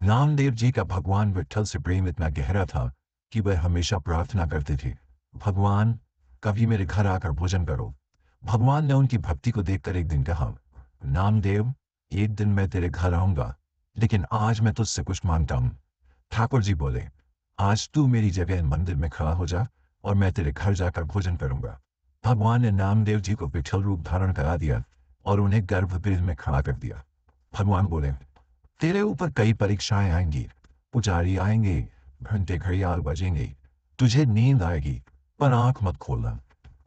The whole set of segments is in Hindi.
नामदेव जी का भगवान विट्ठल से प्रेम इतना गहरा था कि वह हमेशा प्रार्थना करते थे, भगवान कभी मेरे घर आकर भोजन करो। भगवान ने उनकी भक्ति को देखकर एक दिन कहा, नामदेव, एक दिन मैं तेरे घर आऊंगा, लेकिन आज मैं तुझसे कुछ मांगता हूं। ठाकुर जी बोले, आज तू मेरी जगह मंदिर में खड़ा हो जा और मैं तेरे घर जाकर भोजन करूंगा। भगवान ने नामदेव जी को विट्ठल रूप धारण करा दिया और उन्हें गर्भगृह में खड़ा कर दिया। भगवान बोले, तेरे ऊपर कई परीक्षाएं आएंगी, पुजारी आएंगे, घंटे घड़ियाल बजेंगे, तुझे नींद आएगी, पर आंख मत खोलना।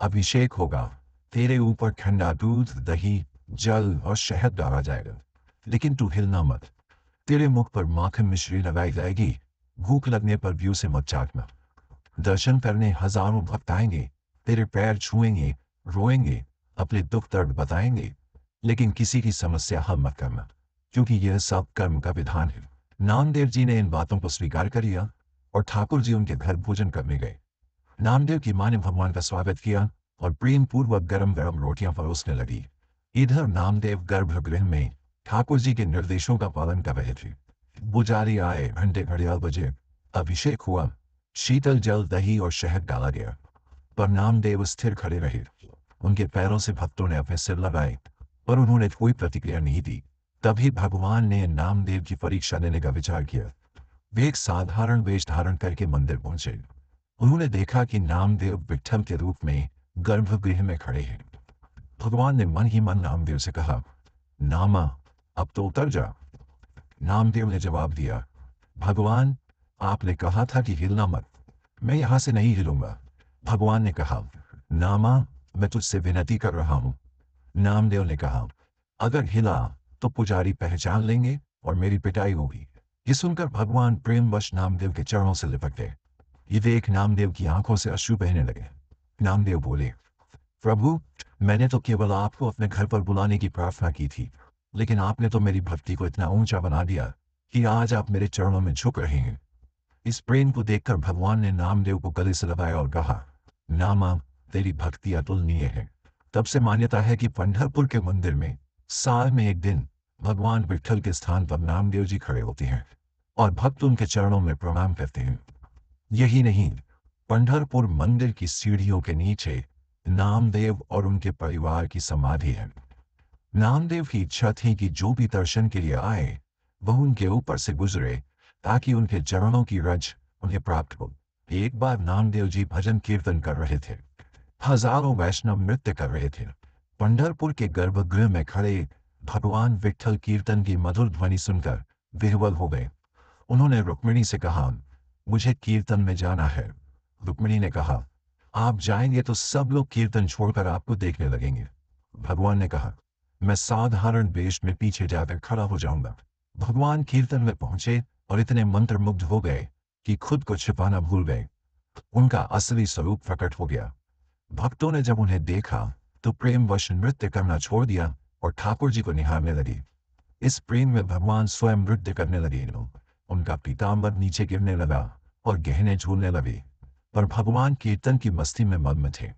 अभिषेक होगा, तेरे ऊपर ठंडा दूध, दही, जल और शहद डाला जाएगा, लेकिन तू हिलना मत। तेरे मुख पर माखन मिश्री लगाई जाएगी, भूख लगने पर भी उसे मत चाटना। दर्शन करने हजारों भक्त आएंगे, तेरे पैर छुएंगे, रोएंगे, अपने दुख दर्द बताएंगे, लेकिन किसी की समस्या हल मत करना, क्योंकि यह सब कर्म का विधान है। नामदेव जी ने इन बातों को स्वीकार कर लिया और ठाकुर जी उनके घर भोजन करने गए। नामदेव की मां ने भगवान का स्वागत किया और प्रेम पूर्वक गरम गरम रोटियां परोसने लगी। इधर नामदेव गर्भगृह में ठाकुर जी के निर्देशों का पालन कर रहे थे। पुजारी आए, घंटे घड़ियाल बजे, अभिषेक हुआ, शीतल जल, दही और शहद डाला गया, पर नामदेव स्थिर खड़े रहे। उनके पैरों से भक्तों ने अपने सिर लगाए, पर उन्होंने कोई प्रतिक्रिया नहीं दी। तभी भगवान ने नामदेव की परीक्षा लेने का विचार किया। वे एक साधारण वेश धारण करके मंदिर पहुंचे। उन्होंने देखा कि नामदेव विट्ठल के रूप में गर्भगृह में खड़े हैं। भगवान ने मन ही मन नामदेव से कहा, नामा, अब तो उतर जा। नामदेव ने जवाब दिया, भगवान, आपने कहा था कि हिलना मत, मैं यहां से नहीं हिलूंगा। भगवान ने कहा, नामा, मैं तुझसे विनती कर रहा हूं। नामदेव ने कहा, अगर हिला तो पुजारी पहचान लेंगे और मेरी पिटाई होगी। ये सुनकर भगवान प्रेमवश नामदेव के चरणों से लिपट गए। ये देख नामदेव की आंखों से अश्रु बहने लगे। नामदेव बोले, प्रभु, मैंने तो केवल आपको अपने घर पर बुलाने की प्रार्थना की थी, लेकिन आपने तो मेरी भक्ति को इतना ऊंचा बना दिया कि आज आप मेरे चरणों में झुक रहे हैं। इस प्रेम को देखकर भगवान ने नामदेव को गले से लगाया और कहा, नामा, तेरी भक्ति अतुलनीय है। तब से मान्यता है कि पंढरपुर के मंदिर में साल में एक दिन भगवान विट्ठल के स्थान पर नामदेव जी खड़े होते हैं और भक्त उनके चरणों में प्रणाम करते हैं। यही नहीं, पंढरपुर मंदिर की सीढ़ियों के नीचे नामदेव और उनके परिवार की समाधि है। नामदेव की इच्छा थी कि जो भी दर्शन के लिए आए वह उनके ऊपर से गुजरे, ताकि उनके चरणों की रज उन्हें प्राप्त हो। एक बार नामदेव जी भजन कीर्तन कर रहे थे। हजारों वैष्णव नृत्य कर रहे थे। पंढरपुर के गर्भगृह में खड़े भगवान विट्ठल कीर्तन की मधुर ध्वनि सुनकर विह्वल हो गए। उन्होंने रुक्मिणी से कहा, मुझे कीर्तन में जाना है। रुक्मिणी ने कहा, आप जाएंगे तो सब लोग कीर्तन छोड़कर आपको देखने लगेंगे। भगवान ने कहा, मैं साधारण वेश में पीछे जाकर खड़ा हो जाऊंगा। भगवान कीर्तन में पहुंचे और इतने मंत्रमुग्ध हो गए कि खुद को छिपाना भूल गए। उनका असली स्वरूप प्रकट हो गया। भक्तों ने जब उन्हें देखा तो प्रेमवश नृत्य करना छोड़ दिया और ठाकुर जी को निहारने लगे। इस प्रेम में भगवान स्वयं नृत्य करने लगे। उनका पीताम्बर नीचे गिरने लगा और गहने झूलने लगे, पर भगवान कीर्तन की मस्ती में मग्न थे।